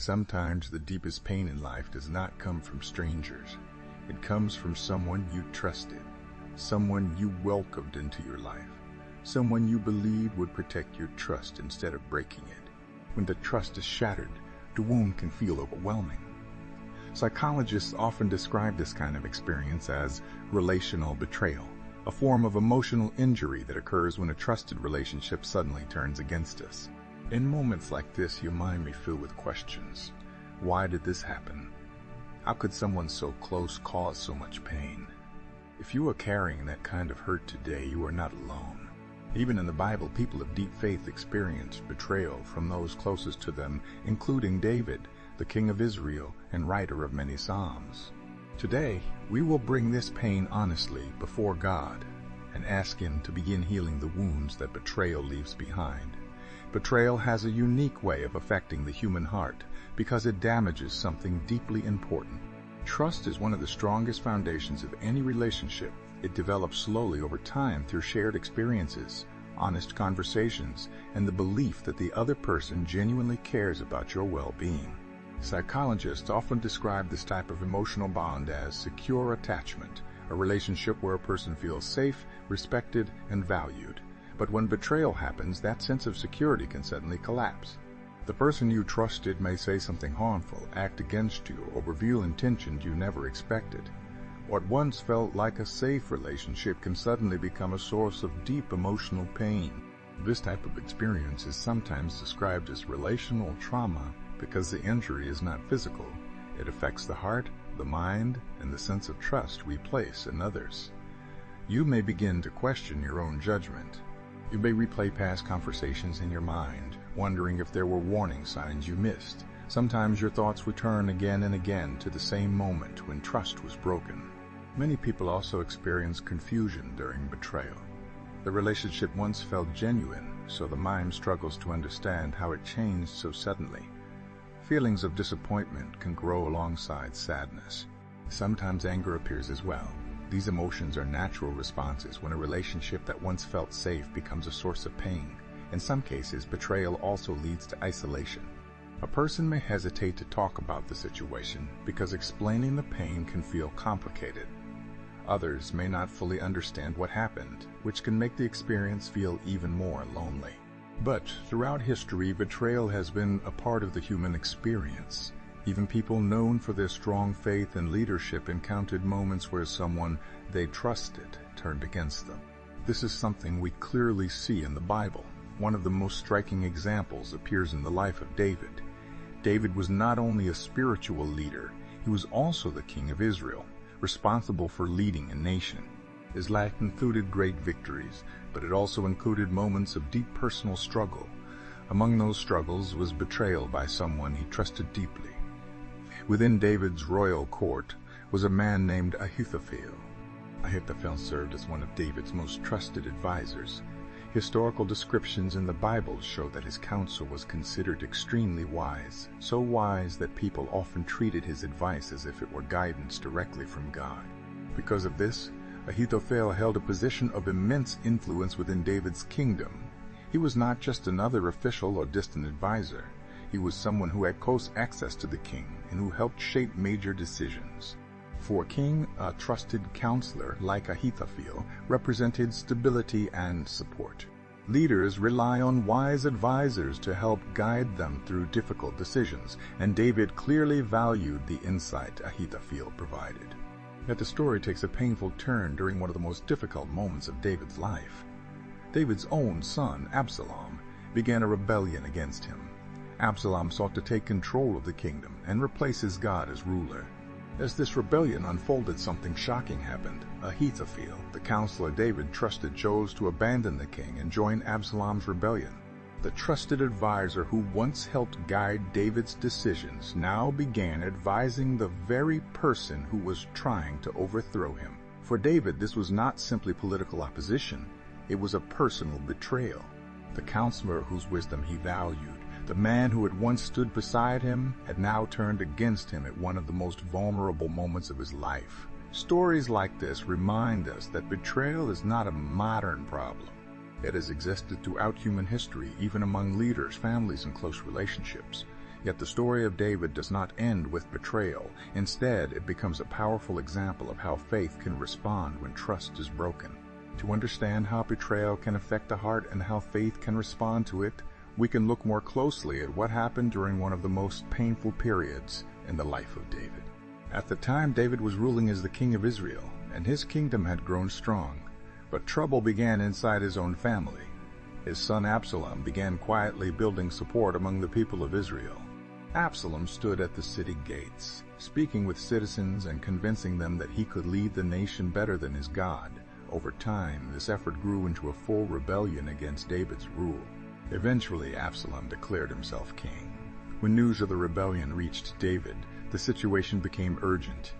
Sometimes the deepest pain in life does not come from strangers. It comes from someone you trusted, someone you welcomed into your life, someone you believed would protect your trust instead of breaking it. When the trust is shattered, the wound can feel overwhelming. Psychologists often describe this kind of experience as relational betrayal, a form of emotional injury that occurs when a trusted relationship suddenly turns against us. In moments like this, your mind may fill with questions. Why did this happen? How could someone so close cause so much pain? If you are carrying that kind of hurt today, you are not alone. Even in the Bible, people of deep faith experienced betrayal from those closest to them, including David, the king of Israel and writer of many Psalms. Today, we will bring this pain honestly before God and ask Him to begin healing the wounds that betrayal leaves behind. Betrayal has a unique way of affecting the human heart because it damages something deeply important. Trust is one of the strongest foundations of any relationship. It develops slowly over time through shared experiences, honest conversations, and the belief that the other person genuinely cares about your well-being. Psychologists often describe this type of emotional bond as secure attachment, a relationship where a person feels safe, respected, and valued. But when betrayal happens, that sense of security can suddenly collapse. The person you trusted may say something harmful, act against you, or reveal intentions you never expected. What once felt like a safe relationship can suddenly become a source of deep emotional pain. This type of experience is sometimes described as relational trauma because the injury is not physical. It affects the heart, the mind, and the sense of trust we place in others. You may begin to question your own judgment. You may replay past conversations in your mind, wondering if there were warning signs you missed. Sometimes your thoughts return again and again to the same moment when trust was broken. Many people also experience confusion during betrayal. The relationship once felt genuine, so the mind struggles to understand how it changed so suddenly. Feelings of disappointment can grow alongside sadness. Sometimes anger appears as well. These emotions are natural responses when a relationship that once felt safe becomes a source of pain. In some cases, betrayal also leads to isolation. A person may hesitate to talk about the situation because explaining the pain can feel complicated. Others may not fully understand what happened, which can make the experience feel even more lonely. But throughout history, betrayal has been a part of the human experience. Even people known for their strong faith and leadership encountered moments where someone they trusted turned against them. This is something we clearly see in the Bible. One of the most striking examples appears in the life of David. David was not only a spiritual leader, he was also the king of Israel, responsible for leading a nation. His life included great victories, but it also included moments of deep personal struggle. Among those struggles was betrayal by someone he trusted deeply. Within David's royal court was a man named Ahithophel. Ahithophel served as one of David's most trusted advisors. Historical descriptions in the Bible show that his counsel was considered extremely wise, so wise that people often treated his advice as if it were guidance directly from God. Because of this, Ahithophel held a position of immense influence within David's kingdom. He was not just another official or distant advisor. He was someone who had close access to the king and who helped shape major decisions. For a king, a trusted counselor like Ahithophel represented stability and support. Leaders rely on wise advisors to help guide them through difficult decisions, and David clearly valued the insight Ahithophel provided. Yet the story takes a painful turn during one of the most difficult moments of David's life. David's own son, Absalom, began a rebellion against him. Absalom sought to take control of the kingdom and replace his God as ruler. As this rebellion unfolded, something shocking happened. Ahithophel, the counselor David trusted, chose to abandon the king and join Absalom's rebellion. The trusted advisor who once helped guide David's decisions now began advising the very person who was trying to overthrow him. For David, this was not simply political opposition. It was a personal betrayal. The counselor whose wisdom he valued, the man who had once stood beside him, had now turned against him at one of the most vulnerable moments of his life. Stories like this remind us that betrayal is not a modern problem. It has existed throughout human history, even among leaders, families, and close relationships. Yet the story of David does not end with betrayal. Instead, it becomes a powerful example of how faith can respond when trust is broken. To understand how betrayal can affect the heart and how faith can respond to it, we can look more closely at what happened during one of the most painful periods in the life of David. At the time, David was ruling as the king of Israel, and his kingdom had grown strong. But trouble began inside his own family. His son Absalom began quietly building support among the people of Israel. Absalom stood at the city gates, speaking with citizens and convincing them that he could lead the nation better than his God. Over time, this effort grew into a full rebellion against David's rule. Eventually, Absalom declared himself king. When news of the rebellion reached David, the situation became urgent.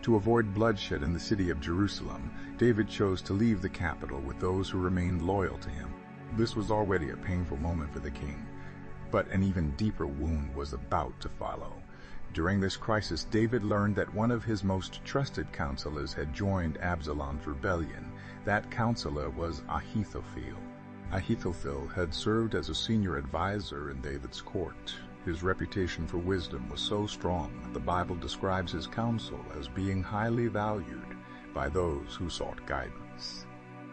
To avoid bloodshed in the city of Jerusalem, David chose to leave the capital with those who remained loyal to him. This was already a painful moment for the king, but an even deeper wound was about to follow. During this crisis, David learned that one of his most trusted counselors had joined Absalom's rebellion. That counselor was Ahithophel. Ahithophel had served as a senior advisor in David's court. His reputation for wisdom was so strong that the Bible describes his counsel as being highly valued by those who sought guidance.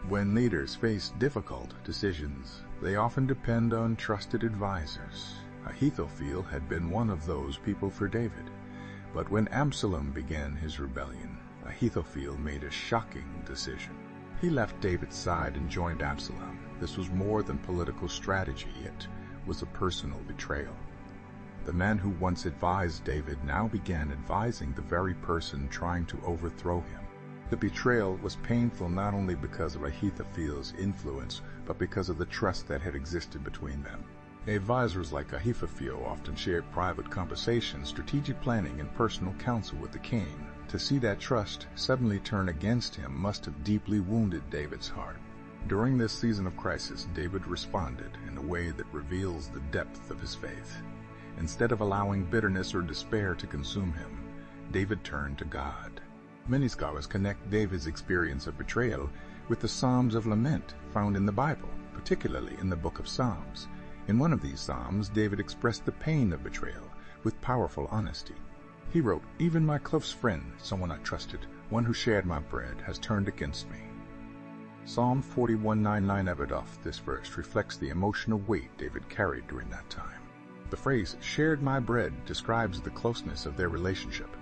When leaders face difficult decisions, they often depend on trusted advisors. Ahithophel had been one of those people for David. But when Absalom began his rebellion, Ahithophel made a shocking decision. He left David's side and joined Absalom. This was more than political strategy, it was a personal betrayal. The man who once advised David now began advising the very person trying to overthrow him. The betrayal was painful not only because of Ahithophel's influence, but because of the trust that had existed between them. Advisors like Ahithophel often shared private conversations, strategic planning, and personal counsel with the king. To see that trust suddenly turn against him must have deeply wounded David's heart. During this season of crisis, David responded in a way that reveals the depth of his faith. Instead of allowing bitterness or despair to consume him, David turned to God. Many scholars connect David's experience of betrayal with the Psalms of Lament found in the Bible, particularly in the book of Psalms. In one of these psalms, David expressed the pain of betrayal with powerful honesty. He wrote, "Even my close friend, someone I trusted, one who shared my bread, has turned against me." Psalm 41:9 Abitoph, this verse reflects the emotional weight David carried during that time. The phrase, "shared my bread," describes the closeness of their relationship.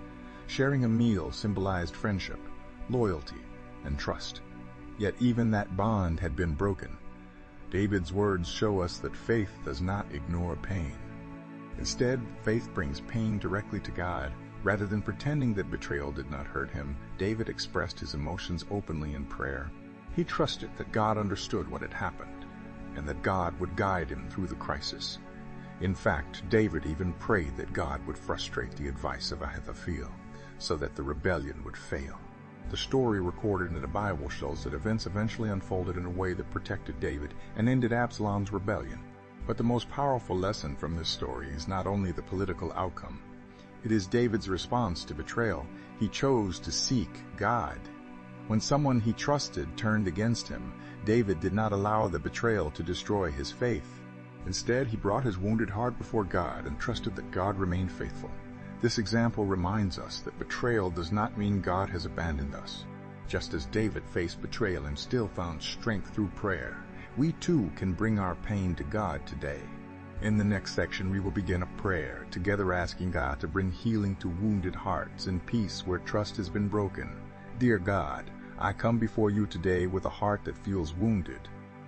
Sharing a meal symbolized friendship, loyalty, and trust. Yet even that bond had been broken. David's words show us that faith does not ignore pain. Instead, faith brings pain directly to God. Rather than pretending that betrayal did not hurt him, David expressed his emotions openly in prayer. He trusted that God understood what had happened, and that God would guide him through the crisis. In fact, David even prayed that God would frustrate the advice of Ahithophel, so that the rebellion would fail. The story recorded in the Bible shows that events eventually unfolded in a way that protected David and ended Absalom's rebellion. But the most powerful lesson from this story is not only the political outcome. It is David's response to betrayal. He chose to seek God. When someone he trusted turned against him, David did not allow the betrayal to destroy his faith. Instead, he brought his wounded heart before God and trusted that God remained faithful. This example reminds us that betrayal does not mean God has abandoned us. Just as David faced betrayal and still found strength through prayer, we too can bring our pain to God today. In the next section, we will begin a prayer, together asking God to bring healing to wounded hearts and peace where trust has been broken. Dear God, I come before you today with a heart that feels wounded.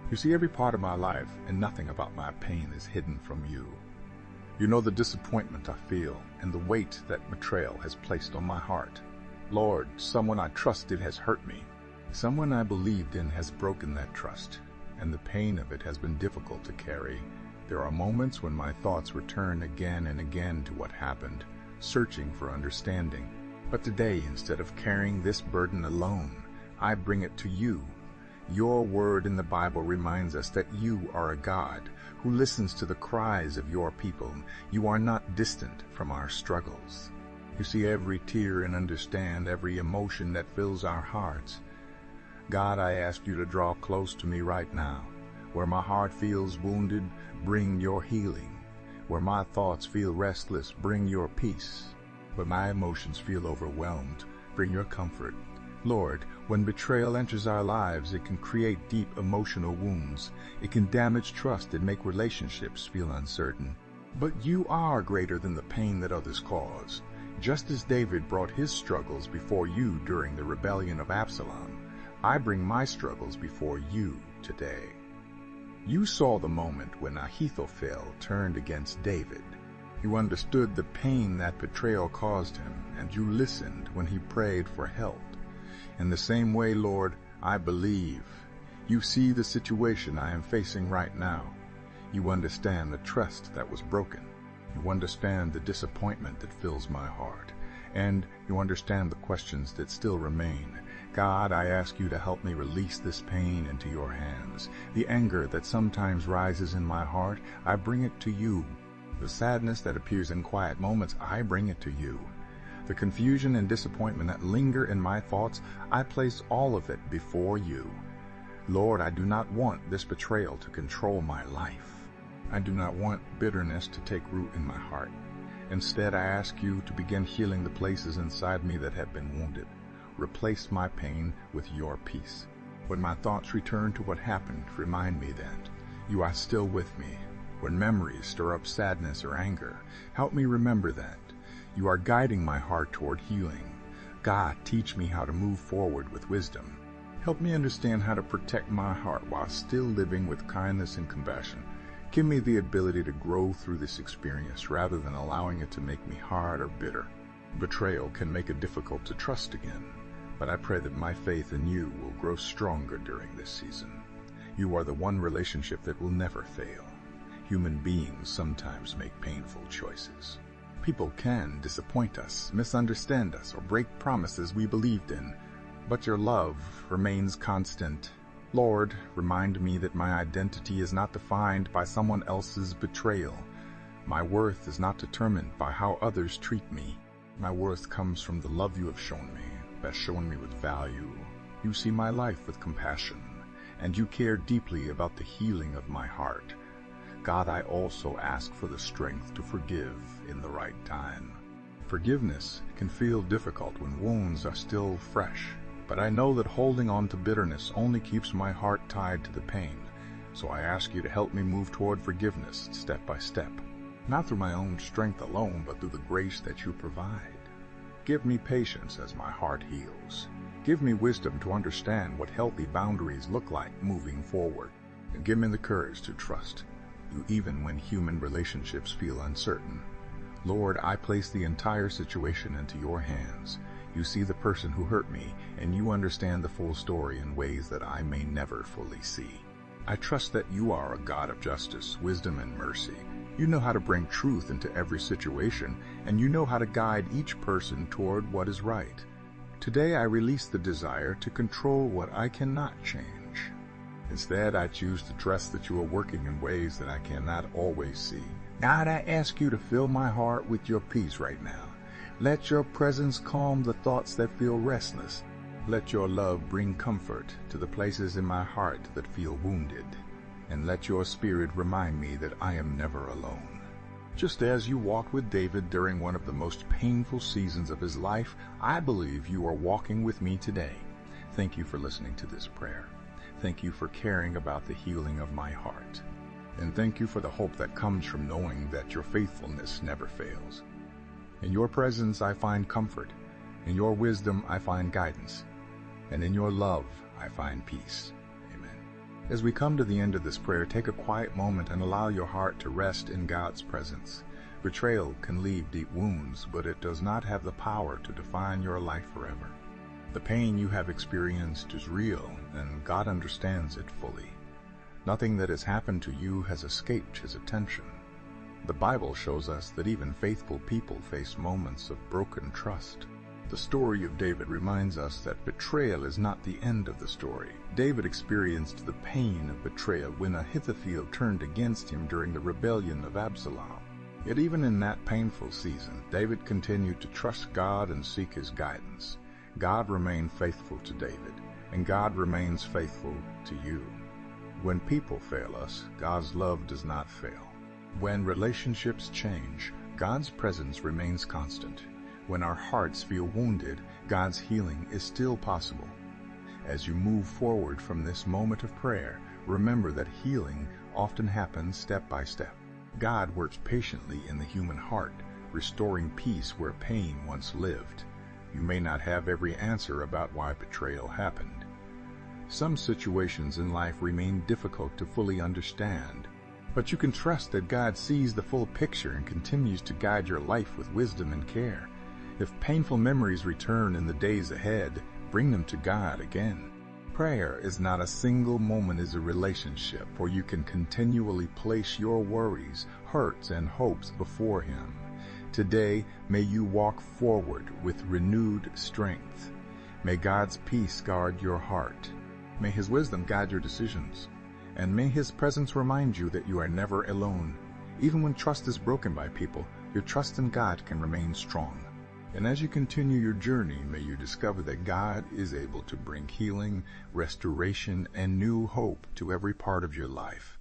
You see every part of my life, and nothing about my pain is hidden from you. You know the disappointment I feel and the weight that betrayal has placed on my heart. Lord, someone I trusted has hurt me. Someone I believed in has broken that trust, and the pain of it has been difficult to carry. There are moments when my thoughts return again and again to what happened, searching for understanding. But today, instead of carrying this burden alone, I bring it to you. Your word in the Bible reminds us that you are a God who listens to the cries of your people. You are not distant from our struggles. You see every tear and understand every emotion that fills our hearts. God, I ask you to draw close to me right now. Where my heart feels wounded, bring your healing. Where my thoughts feel restless, bring your peace. Where my emotions feel overwhelmed, bring your comfort. Lord, when betrayal enters our lives, it can create deep emotional wounds. It can damage trust and make relationships feel uncertain. But you are greater than the pain that others cause. Just as David brought his struggles before you during the rebellion of Absalom, I bring my struggles before you today. You saw the moment when Ahithophel turned against David. You understood the pain that betrayal caused him, and you listened when he prayed for help. In the same way, Lord, I believe. You see the situation I am facing right now. You understand the trust that was broken. You understand the disappointment that fills my heart. And you understand the questions that still remain. God, I ask you to help me release this pain into your hands. The anger that sometimes rises in my heart, I bring it to you. The sadness that appears in quiet moments, I bring it to you. The confusion and disappointment that linger in my thoughts, I place all of it before you. Lord, I do not want this betrayal to control my life. I do not want bitterness to take root in my heart. Instead, I ask you to begin healing the places inside me that have been wounded. Replace my pain with your peace. When my thoughts return to what happened, remind me that you are still with me. When memories stir up sadness or anger, help me remember that you are guiding my heart toward healing. God, teach me how to move forward with wisdom. Help me understand how to protect my heart while still living with kindness and compassion. Give me the ability to grow through this experience rather than allowing it to make me hard or bitter. Betrayal can make it difficult to trust again, but I pray that my faith in you will grow stronger during this season. You are the one relationship that will never fail. Human beings sometimes make painful choices. People can disappoint us, misunderstand us, or break promises we believed in, but your love remains constant. Lord, remind me that my identity is not defined by someone else's betrayal. My worth is not determined by how others treat me. My worth comes from the love you have shown me, that's shown me with value. You see my life with compassion, and you care deeply about the healing of my heart. God, I also ask for the strength to forgive in the right time. Forgiveness can feel difficult when wounds are still fresh, but I know that holding on to bitterness only keeps my heart tied to the pain. So I ask you to help me move toward forgiveness step by step, not through my own strength alone, but through the grace that you provide. Give me patience as my heart heals. Give me wisdom to understand what healthy boundaries look like moving forward, and give me the courage to trust you even when human relationships feel uncertain. Lord, I place the entire situation into your hands. You see the person who hurt me, and you understand the full story in ways that I may never fully see. I trust that you are a God of justice, wisdom, and mercy. You know how to bring truth into every situation, and you know how to guide each person toward what is right. Today I release the desire to control what I cannot change. Instead, I choose to trust that you are working in ways that I cannot always see. God, I ask you to fill my heart with your peace right now. Let your presence calm the thoughts that feel restless. Let your love bring comfort to the places in my heart that feel wounded. And let your spirit remind me that I am never alone. Just as you walked with David during one of the most painful seasons of his life, I believe you are walking with me today. Thank you for listening to this prayer. Thank you for caring about the healing of my heart. And thank you for the hope that comes from knowing that your faithfulness never fails. In your presence I find comfort. In your wisdom I find guidance. And in your love I find peace. Amen. As we come to the end of this prayer, take a quiet moment and allow your heart to rest in God's presence. Betrayal can leave deep wounds, but it does not have the power to define your life forever. The pain you have experienced is real, and God understands it fully. Nothing that has happened to you has escaped his attention. The Bible shows us that even faithful people face moments of broken trust. The story of David reminds us that betrayal is not the end of the story. David experienced the pain of betrayal when Ahithophel turned against him during the rebellion of Absalom. Yet even in that painful season, David continued to trust God and seek his guidance. God remained faithful to David, and God remains faithful to you. When people fail us, God's love does not fail. When relationships change, God's presence remains constant. When our hearts feel wounded, God's healing is still possible. As you move forward from this moment of prayer, remember that healing often happens step by step. God works patiently in the human heart, restoring peace where pain once lived. You may not have every answer about why betrayal happened. Some situations in life remain difficult to fully understand, but you can trust that God sees the full picture and continues to guide your life with wisdom and care. If painful memories return in the days ahead, bring them to God again. Prayer is not a single moment, it's a relationship where you can continually place your worries, hurts, and hopes before Him. Today, may you walk forward with renewed strength. May God's peace guard your heart. May His wisdom guide your decisions. And may His presence remind you that you are never alone. Even when trust is broken by people, your trust in God can remain strong. And as you continue your journey, may you discover that God is able to bring healing, restoration, and new hope to every part of your life.